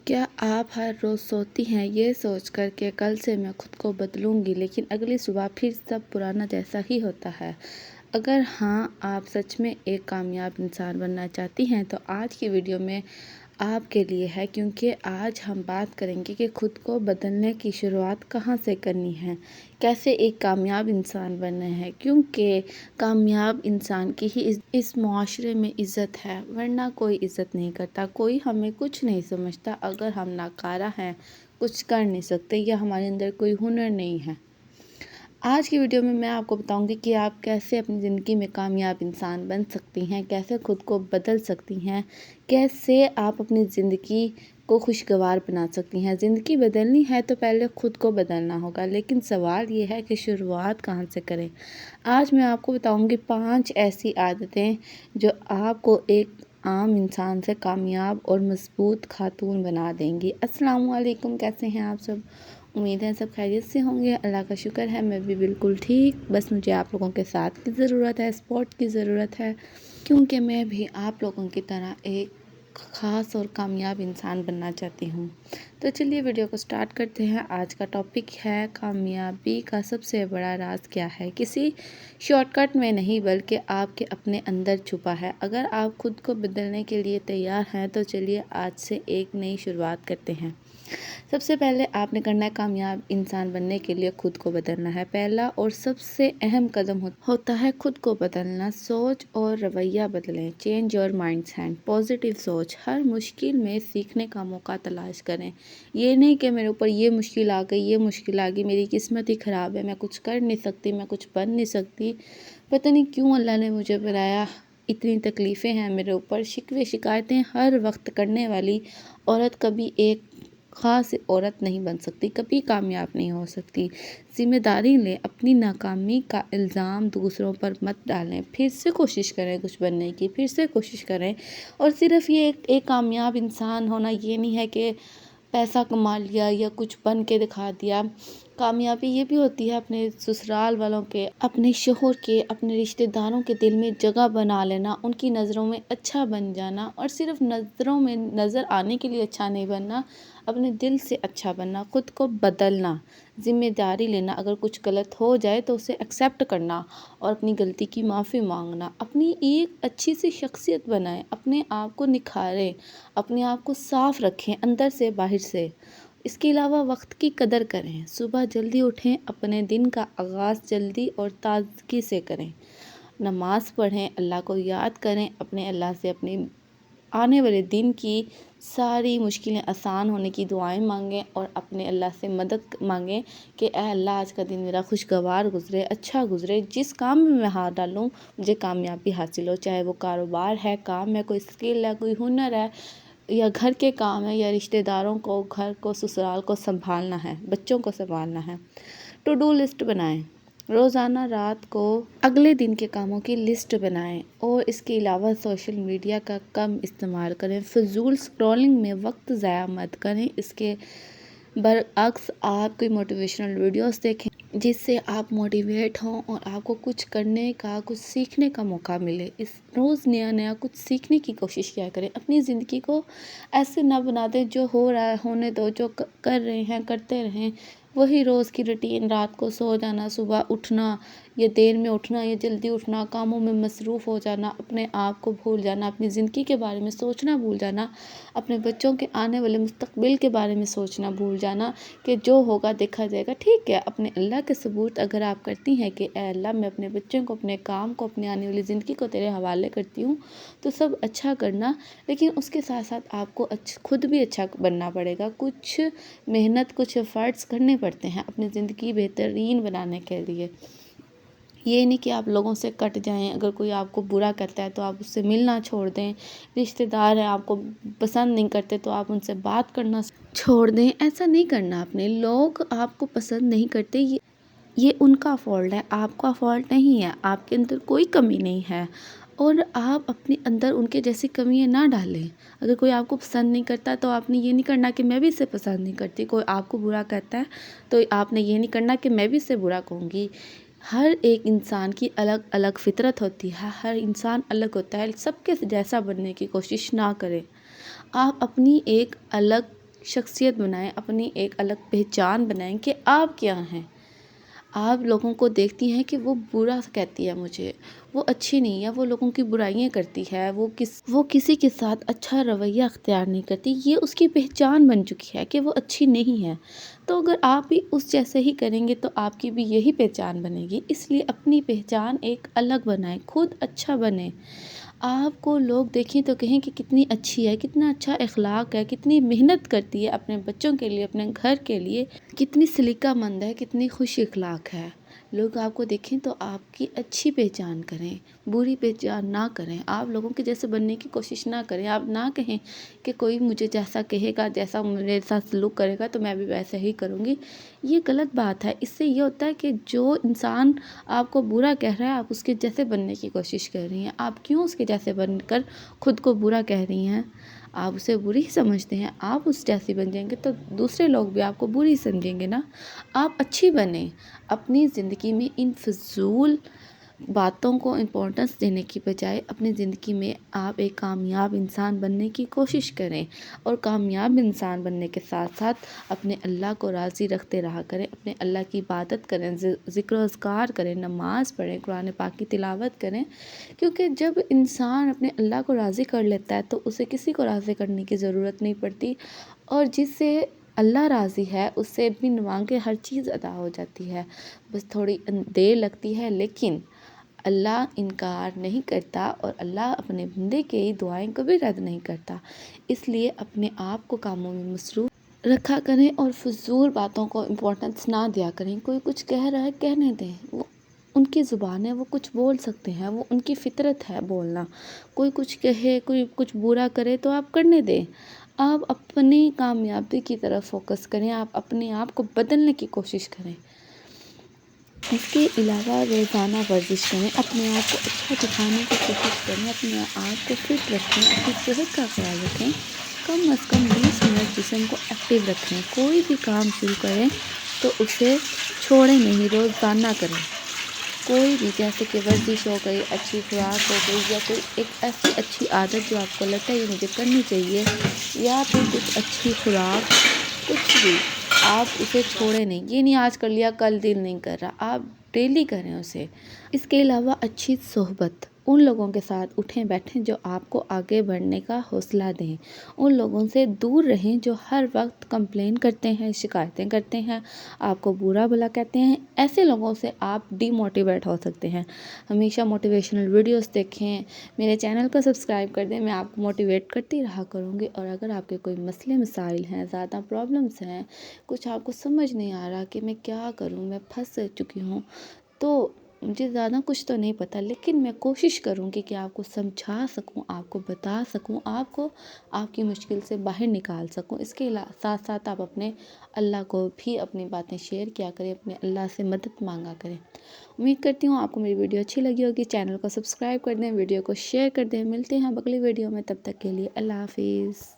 کیا آپ ہر روز سوتی ہیں یہ سوچ کر کہ کل سے میں خود کو بدلوں گی، لیکن اگلی صبح پھر سب پرانا جیسا ہی ہوتا ہے؟ اگر ہاں، آپ سچ میں ایک کامیاب انسان بننا چاہتی ہیں تو آج کی ویڈیو میں آپ کے لیے ہے، کیونکہ آج ہم بات کریں گے کہ خود کو بدلنے کی شروعات کہاں سے کرنی ہے، کیسے ایک کامیاب انسان بننا ہے، کیونکہ کامیاب انسان کی ہی اس معاشرے میں عزت ہے، ورنہ کوئی عزت نہیں کرتا، کوئی ہمیں کچھ نہیں سمجھتا اگر ہم ناکارہ ہیں، کچھ کر نہیں سکتے یا ہمارے اندر کوئی ہنر نہیں ہے۔ آج کی ویڈیو میں آپ کو بتاؤں گی کہ آپ کیسے اپنی زندگی میں کامیاب انسان بن سکتی ہیں، کیسے خود کو بدل سکتی ہیں، کیسے آپ اپنی زندگی کو خوشگوار بنا سکتی ہیں۔ زندگی بدلنی ہے تو پہلے خود کو بدلنا ہوگا، لیکن سوال یہ ہے کہ شروعات کہاں سے کریں۔ آج میں آپ کو بتاؤں گی 5 ایسی عادتیں جو آپ کو ایک عام انسان سے کامیاب اور مضبوط خاتون بنا دیں گی۔ السلام علیکم، کیسے ہیں آپ سب؟ امید ہے سب خیریت سے ہوں گے، اللہ کا شکر ہے میں بھی بالکل ٹھیک۔ بس مجھے آپ لوگوں کے ساتھ کی ضرورت ہے، سپورٹ کی ضرورت ہے، کیونکہ میں بھی آپ لوگوں کی طرح ایک خاص اور کامیاب انسان بننا چاہتی ہوں۔ تو چلیے ویڈیو کو سٹارٹ کرتے ہیں۔ آج کا ٹاپک ہے کامیابی کا سب سے بڑا راز کیا ہے۔ کسی شارٹ کٹ میں نہیں بلکہ آپ کے اپنے اندر چھپا ہے۔ اگر آپ خود کو بدلنے کے لیے تیار ہیں تو چلیے آج سے ایک نئی شروعات کرتے ہیں۔ سب سے پہلے آپ نے کرنا ہے کامیاب انسان بننے کے لیے خود کو بدلنا ہے۔ پہلا اور سب سے اہم قدم ہوتا ہے خود کو بدلنا۔ سوچ اور رویہ بدلیں۔ Change your mindset. Positive سوچ۔ ہر مشکل میں سیکھنے کا موقع تلاش کریں۔ یہ نہیں کہ میرے اوپر یہ مشکل آ گئی، یہ مشکل آ گئی، میری قسمت ہی خراب ہے، میں کچھ کر نہیں سکتی، میں کچھ بن نہیں سکتی، پتہ نہیں کیوں اللہ نے مجھے بنایا، اتنی تکلیفیں ہیں میرے اوپر۔ شکوے شکایتیں ہر وقت کرنے والی عورت کبھی ایک خاص عورت نہیں بن سکتی، کبھی کامیاب نہیں ہو سکتی۔ ذمہ داری لیں، اپنی ناکامی کا الزام دوسروں پر مت ڈالیں، پھر سے کوشش کریں کچھ بننے کی، پھر سے کوشش کریں۔ اور صرف یہ ایک کامیاب انسان ہونا یہ نہیں ہے کہ پیسہ کما لیا یا کچھ بن کے دکھا دیا۔ کامیابی یہ بھی ہوتی ہے اپنے سسرال والوں کے، اپنے شوہر کے، اپنے رشتہ داروں کے دل میں جگہ بنا لینا، ان کی نظروں میں اچھا بن جانا، اور صرف نظروں میں نظر آنے کے لیے اچھا نہیں بننا، اپنے دل سے اچھا بننا، خود کو بدلنا، ذمہ داری لینا، اگر کچھ غلط ہو جائے تو اسے ایکسیپٹ کرنا اور اپنی غلطی کی معافی مانگنا، اپنی ایک اچھی سی شخصیت بنائیں، اپنے آپ کو نکھاریں، اپنے آپ کو صاف رکھیں اندر سے باہر سے۔ اس کے علاوہ وقت کی قدر کریں، صبح جلدی اٹھیں، اپنے دن کا آغاز جلدی اور تازگی سے کریں، نماز پڑھیں، اللہ کو یاد کریں، اپنے اللہ سے اپنی آنے والے دن کی ساری مشکلیں آسان ہونے کی دعائیں مانگیں اور اپنے اللہ سے مدد مانگیں کہ اے اللہ آج کا دن میرا خوشگوار گزرے، اچھا گزرے، جس کام میں ہاتھ ڈالوں مجھے کامیابی حاصل ہو، چاہے وہ کاروبار ہے، کام ہے، کوئی اسکل ہے، کوئی ہنر ہے، یا گھر کے کام ہے، یا رشتہ داروں کو، گھر کو، سسرال کو سنبھالنا ہے، بچوں کو سنبھالنا ہے۔ ٹو ڈو لسٹ بنائیں، روزانہ رات کو اگلے دن کے کاموں کی لسٹ بنائیں، اور اس کے علاوہ سوشل میڈیا کا کم استعمال کریں، فضول اسکرولنگ میں وقت ضائع مت کریں۔ اس کے برعکس آپ کوئی موٹیویشنل ویڈیوز دیکھیں جس سے آپ موٹیویٹ ہوں اور آپ کو کچھ کرنے کا، کچھ سیکھنے کا موقع ملے۔ اس روز نیا نیا کچھ سیکھنے کی کوشش کیا کریں، اپنی زندگی کو ایسے نہ بنا دیں جو ہو رہا ہے ہونے دو، جو کر رہے ہیں کرتے رہیں، وہی روز کی روٹین، رات کو سو جانا، صبح اٹھنا، یا دیر میں اٹھنا یا جلدی اٹھنا، کاموں میں مصروف ہو جانا، اپنے آپ کو بھول جانا، اپنی زندگی کے بارے میں سوچنا بھول جانا، اپنے بچوں کے آنے والے مستقبل کے بارے میں سوچنا بھول جانا کہ جو ہوگا دیکھا جائے گا۔ ٹھیک ہے، اپنے اللہ کے ثبوت اگر آپ کرتی ہیں کہ اے اللہ میں اپنے بچوں کو، اپنے کام کو، اپنی آنے والی زندگی کو تیرے حوالے کرتی ہوں، تو سب اچھا کرنا، لیکن اس کے ساتھ ساتھ آپ کو خود بھی اچھا بننا پڑے گا، کچھ محنت، کچھ ایفرٹس کرنے پڑتے ہیں اپنی زندگی بہترین بنانے کے لیے۔ یہ نہیں کہ آپ لوگوں سے کٹ جائیں، اگر کوئی آپ کو برا کرتا ہے تو آپ اس سے ملنا چھوڑ دیں، رشتہ دار ہیں آپ کو پسند نہیں کرتے تو آپ ان سے بات کرنا چھوڑ دیں، ایسا نہیں کرنا۔ اپنے لوگ آپ کو پسند نہیں کرتے، یہ ان کا فالٹ ہے، آپ کا فالٹ نہیں ہے، آپ کے اندر کوئی کمی نہیں ہے، اور آپ اپنے اندر ان کے جیسی کمیاں نہ ڈالیں۔ اگر کوئی آپ کو پسند نہیں کرتا تو آپ نے یہ نہیں کرنا کہ میں بھی اسے پسند نہیں کرتی، کوئی آپ کو برا کہتا ہے تو آپ نے یہ نہیں کرنا کہ میں بھی اسے برا کہوں گی۔ ہر ایک انسان کی الگ الگ فطرت ہوتی ہے، ہر انسان الگ ہوتا ہے، سب کے جیسا بننے کی کوشش نہ کریں۔ آپ اپنی ایک الگ شخصیت بنائیں، اپنی ایک الگ پہچان بنائیں کہ آپ کیا ہیں۔ آپ لوگوں کو دیکھتی ہیں کہ وہ برا کہتی ہے مجھے، وہ اچھی نہیں ہے، وہ لوگوں کی برائیاں کرتی ہے، وہ کسی کے ساتھ اچھا رویہ اختیار نہیں کرتی، یہ اس کی پہچان بن چکی ہے کہ وہ اچھی نہیں ہے۔ تو اگر آپ بھی اس جیسے ہی کریں گے تو آپ کی بھی یہی پہچان بنے گی، اس لیے اپنی پہچان ایک الگ بنائیں، خود اچھا بنیں۔ آپ کو لوگ دیکھیں تو کہیں کہ کتنی اچھی ہے، کتنا اچھا اخلاق ہے، کتنی محنت کرتی ہے اپنے بچوں کے لیے، اپنے گھر کے لیے، کتنی سلیقہ مند ہے، کتنی خوش اخلاق ہے۔ لوگ آپ کو دیکھیں تو آپ کی اچھی پہچان کریں، بری پہچان نہ کریں، آپ لوگوں کے جیسے بننے کی کوشش نہ کریں۔ آپ نہ کہیں کہ کوئی مجھے جیسا کہے گا، جیسا میرے ساتھ سلوک کرے گا تو میں بھی ویسے ہی کروں گی، یہ غلط بات ہے۔ اس سے یہ ہوتا ہے کہ جو انسان آپ کو برا کہہ رہا ہے آپ اس کے جیسے بننے کی کوشش کر رہی ہیں۔ آپ کیوں اس کے جیسے بن کر خود کو برا کہہ رہی ہیں؟ آپ اسے بری ہی سمجھتے ہیں، آپ اس جیسی بن جائیں گے تو دوسرے لوگ بھی آپ کو بری سمجھیں گے نا۔ آپ اچھی بنیں، اپنی زندگی میں ان فضول باتوں کو امپورٹنس دینے کی بجائے اپنی زندگی میں آپ ایک کامیاب انسان بننے کی کوشش کریں، اور کامیاب انسان بننے کے ساتھ ساتھ اپنے اللہ کو راضی رکھتے رہا کریں، اپنے اللہ کی عبادت کریں، ذکر و اذکار کریں، نماز پڑھیں، قرآن پاک کی تلاوت کریں، کیونکہ جب انسان اپنے اللہ کو راضی کر لیتا ہے تو اسے کسی کو راضی کرنے کی ضرورت نہیں پڑتی، اور جس سے اللہ راضی ہے اس سے بن مانگے ہر چیز عطا ہو جاتی ہے۔ بس تھوڑی دیر لگتی ہے لیکن اللہ انکار نہیں کرتا، اور اللہ اپنے بندے کی دعائیں کبھی رد نہیں کرتا۔ اس لیے اپنے آپ کو کاموں میں مصروف رکھا کریں اور فضول باتوں کو امپورٹنس نہ دیا کریں۔ کوئی کچھ کہہ رہا ہے کہنے دیں، وہ ان کی زبان ہے، وہ کچھ بول سکتے ہیں، وہ ان کی فطرت ہے بولنا۔ کوئی کچھ کہے، کوئی کچھ برا کرے تو آپ کرنے دیں۔ آپ اپنی کامیابی کی طرف فوکس کریں، آپ اپنے آپ کو بدلنے کی کوشش کریں۔ اس کے علاوہ روزانہ ورزش کریں، اپنے آپ کو اچھا دکھانے کی کوشش کریں، اپنے آپ کو فٹ رکھیں، اپنی صحت کا خیال رکھیں، کم از کم 20 منٹ جسم کو ایکٹیو رکھیں۔ کوئی بھی کام شروع کریں تو اسے چھوڑیں نہیں، روزانہ کریں۔ کوئی بھی، جیسے کہ ورزش ہو گئی، اچھی خوراک ہو گئی، یا کوئی ایک ایسی اچھی عادت جو آپ کو لگتا ہے یہ مجھے کرنی چاہیے، یا پھر کچھ اچھی خوراک، کچھ بھی، آپ اسے چھوڑیں نہیں۔ یہ نہیں آج کر لیا کل دل نہیں کر رہا، آپ ڈیلی کریں اسے۔ اس کے علاوہ اچھی صحبت، ان لوگوں کے ساتھ اٹھیں بیٹھیں جو آپ کو آگے بڑھنے کا حوصلہ دیں، ان لوگوں سے دور رہیں جو ہر وقت کمپلین کرتے ہیں، شکایتیں کرتے ہیں، آپ کو برا بھلا کہتے ہیں۔ ایسے لوگوں سے آپ ڈی موٹیویٹ ہو سکتے ہیں۔ ہمیشہ موٹیویشنل ویڈیوز دیکھیں، میرے چینل کو سبسکرائب کر دیں، میں آپ کو موٹیویٹ کرتی رہا کروں گی۔ اور اگر آپ کے کوئی مسئلے مسائل ہیں، زیادہ پرابلمس ہیں، کچھ آپ کو سمجھ نہیں آ رہا کہ میں کیا کروں، میں پھنس چکی ہوں، تو مجھے زیادہ کچھ تو نہیں پتہ، لیکن میں کوشش کروں گی کہ آپ کو سمجھا سکوں، آپ کو بتا سکوں، آپ کو آپ کی مشکل سے باہر نکال سکوں۔ اس کے ساتھ ساتھ آپ اپنے اللہ کو بھی اپنی باتیں شیئر کیا کریں، اپنے اللہ سے مدد مانگا کریں۔ امید کرتی ہوں آپ کو میری ویڈیو اچھی لگی ہوگی۔ چینل کو سبسکرائب کر دیں، ویڈیو کو شیئر کر دیں۔ ملتے ہیں اگلی ویڈیو میں، تب تک کے لیے اللہ حافظ۔